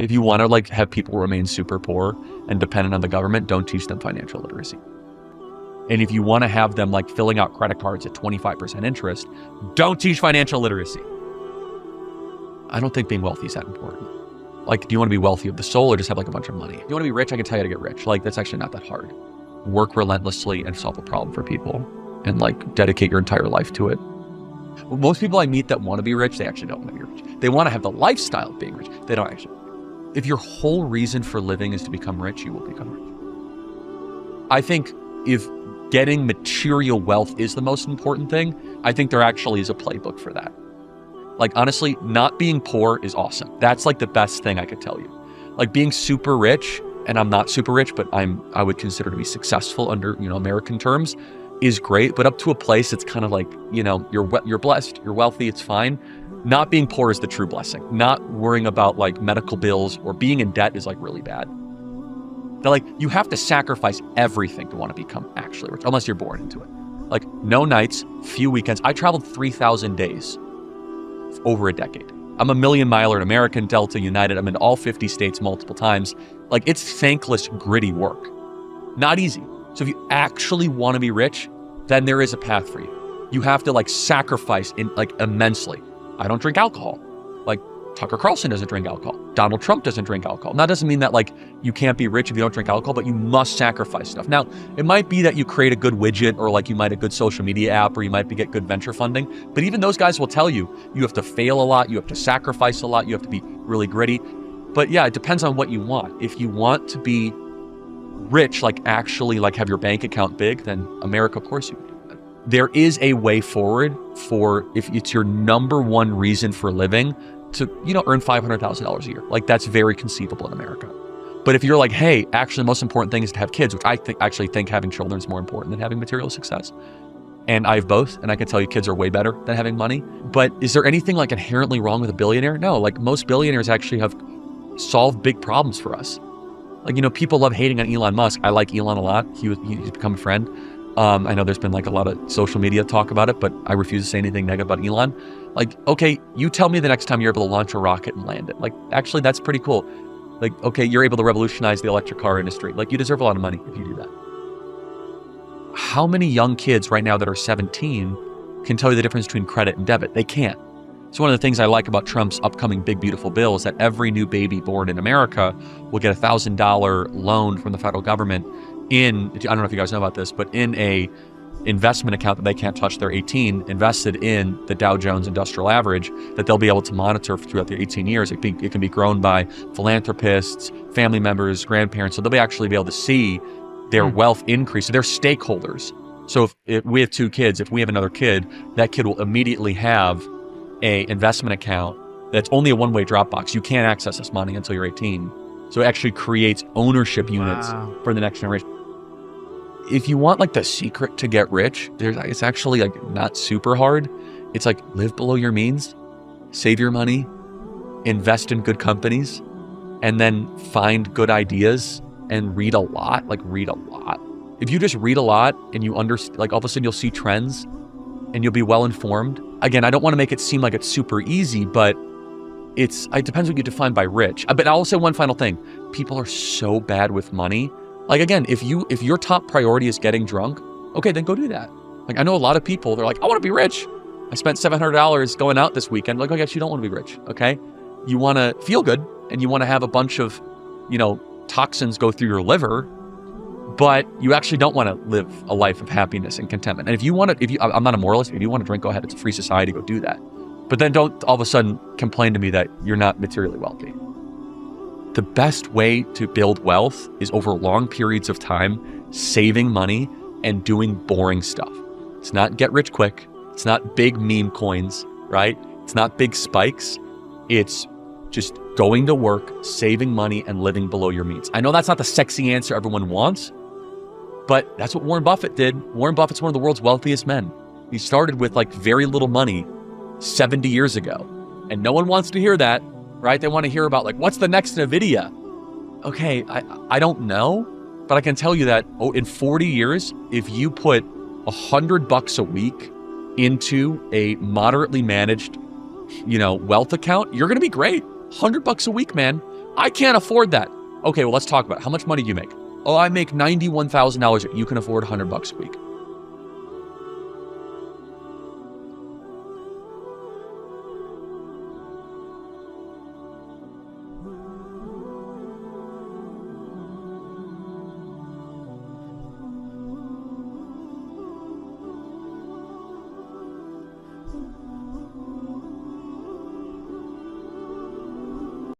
If you want to like have people remain super poor and dependent on the government, don't teach them financial literacy. And if you want to have them like filling out credit cards at 25% interest, don't teach financial literacy. I don't think being wealthy is that important. Like, do you want to be wealthy of the soul or just have like a bunch of money? If you want to be rich, I can tell you how to get rich. Like, that's actually not that hard. Work relentlessly and solve a problem for people and like dedicate your entire life to it. Most people I meet that want to be rich, they actually don't want to be rich. They want to have the lifestyle of being rich. They don't actually. If your whole reason for living is to become rich, you will become rich. I think if getting material wealth is the most important thing, I think there actually is a playbook for that. Like, honestly, not being poor is awesome. That's like the best thing I could tell you. Like being super rich, and I'm not super rich, but I would consider to be successful under, American terms, is great. But up to a place, it's kind of like, you're blessed, you're wealthy, it's fine. Not being poor is the true blessing. Not worrying about like medical bills or being in debt is like really bad. They're like, you have to sacrifice everything to want to become actually rich, unless you're born into it. Like no nights, few weekends. I traveled 3,000 days over a decade. I'm a million miler in American, Delta, United. I'm in all 50 states multiple times. Like it's thankless, gritty work. Not easy. So if you actually want to be rich, then there is a path for you. You have to like sacrifice immensely. I don't drink alcohol. Like Tucker Carlson doesn't drink alcohol. Donald Trump doesn't drink alcohol. Now, that doesn't mean that like you can't be rich if you don't drink alcohol, but you must sacrifice stuff. Now, it might be that you create a good widget or like you might a good social media app or you might get good venture funding. But even those guys will tell you, you have to fail a lot. You have to sacrifice a lot. You have to be really gritty. But yeah, it depends on what you want. If you want to be rich, like actually like have your bank account big, then America, of course you would. There is a way forward for if it's your number one reason for living to, earn $500,000 a year. Like that's very conceivable in America. But if you're like, hey, actually the most important thing is to have kids, which I think having children is more important than having material success. And I have both, and I can tell you kids are way better than having money. But is there anything like inherently wrong with a billionaire? No, like most billionaires actually have solved big problems for us. Like, people love hating on Elon Musk. I like Elon a lot. He's become a friend. I know there's been like a lot of social media talk about it, but I refuse to say anything negative about Elon. Like, okay, you tell me the next time you're able to launch a rocket and land it. Like, actually, that's pretty cool. Like, okay, you're able to revolutionize the electric car industry. Like, you deserve a lot of money if you do that. How many young kids right now that are 17 can tell you the difference between credit and debit? They can't. So one of the things I like about Trump's upcoming big, beautiful bill is that every new baby born in America will get a $1,000 loan from the federal government I don't know if you guys know about this, but in a investment account that they can't touch, they're 18, invested in the Dow Jones Industrial Average that they'll be able to monitor throughout the 18 years. It can be grown by philanthropists, family members, grandparents. So they'll actually be able to see their wealth increase. So they're stakeholders. So if we have 2 kids, if we have another kid, that kid will immediately have a investment account that's only a one-way drop box. You can't access this money until you're 18. So it actually creates ownership units for the next generation. If you want like the secret to get rich, it's actually like not super hard. It's like live below your means, save your money, invest in good companies, and then find good ideas and read a lot. If you just read a lot and you understand, like all of a sudden you'll see trends and you'll be well informed. Again, I don't want to make it seem like it's super easy, but it depends what you define by rich. But I'll say one final thing. People are so bad with money. Like again, if your top priority is getting drunk, okay, then go do that. Like I know a lot of people, they're like, I want to be rich. I spent $700 going out this weekend. Like, I guess you don't want to be rich, okay? You want to feel good and you want to have a bunch of, toxins go through your liver, but you actually don't want to live a life of happiness and contentment. And I'm not a moralist. If you want to drink, go ahead. It's a free society. Go do that. But then don't all of a sudden complain to me that you're not materially wealthy. The best way to build wealth is over long periods of time, saving money and doing boring stuff. It's not get rich quick. It's not big meme coins, right? It's not big spikes. It's just going to work, saving money, and living below your means. I know that's not the sexy answer everyone wants, but that's what Warren Buffett did. Warren Buffett's one of the world's wealthiest men. He started with like very little money 70 years ago. And no one wants to hear that, right? They want to hear about like, what's the next NVIDIA? Okay, I don't know, but I can tell you that in 40 years, if you put $100 a week into a moderately managed, wealth account, you're going to be great. $100 a week, man. I can't afford that. Okay, well, let's talk about it. How much money do you make? Oh, I make $91,000. You can afford $100 a week.